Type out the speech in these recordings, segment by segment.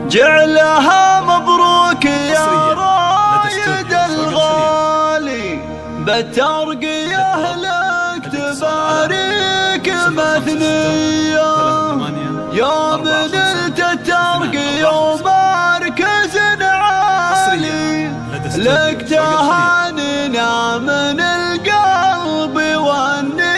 جعلها مبروك يا رايد الغالي، بترقي أهلك تبارك مثنية. يوم نلت الترقي ومركز عالي، لك تهانينا من القلب والنية.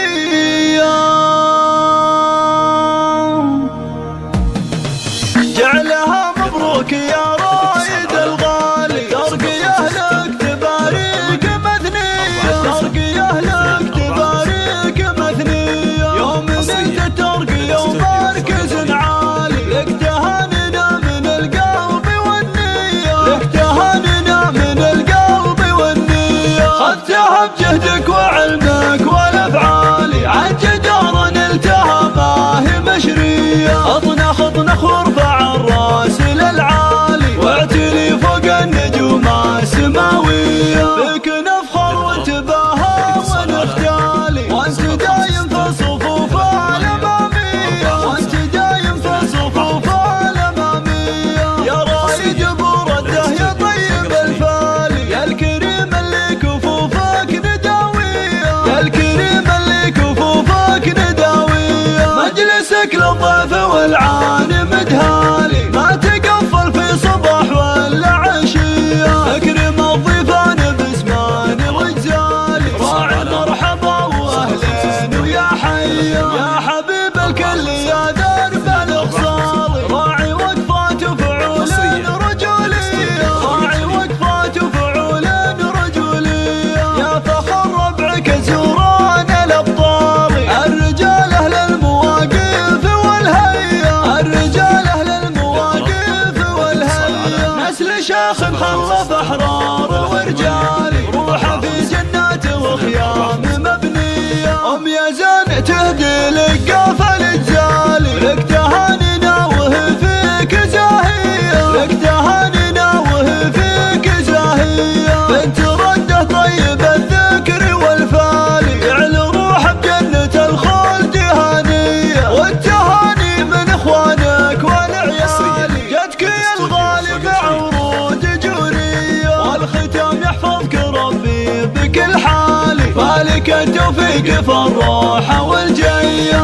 جعلها مبروك يا رايد الغالي، ترقي أهلك تبارك مثنية، ترقي أهلك تبارك مثنية. يوم نلت ترقي ومركز عالي، لك تهانينا من القلب والنية، لك تهانينا من القلب والنية. خذتها بجهدك وعلمك والأفعال، عن جدار نلتها ما هي مشرية. اطنخ اطنخ وارفع الراس للعالي، واعتلي فوق النجوم السماوية. بك نفخر ونتباهى ونختالي، وانت دايم في الصفوف الأمامية، وانت دايم في الصفوف الأمامية. يا رايد برده يا طيب الفالي، يا الكريم اللي كفوفك نداوية، يا الكريم اللي كفوفك نداوية. مجلسك للضيف والعان مدهالي، ما تقفل في صباح ولا عشية. اكرم الضيفان باسمان رجالي، راعي مرحبا واهلين ويا حيا. يا حبيب الكل يا درب الاغصال، راعي وقفات وفعول رجولية، راعي وقفات وفعول رجولية. يا فخر ربعك زوران الابطال، الرجال اهل المواقف والهيا، الرجال اهل المواقف والهيا. نسل شاخ خلف احرار ورجالي، روحه في جنات وخيام مبنيه. ام يا زين تهدي لك قافل الجالي، لك تهانينا وهي فيك زاهيه، لك تهانينا وهي فيك زاهيه. بنت رده طيب الذكر والفالي، جعل روح بجنه الخلد هانيه. والتهاني من اخوانك والعيال، جدك يا الغالي بعروض جوريه. والختام يحفظك ربي بكل حال، فالك التوفيق في الروحه والجيه.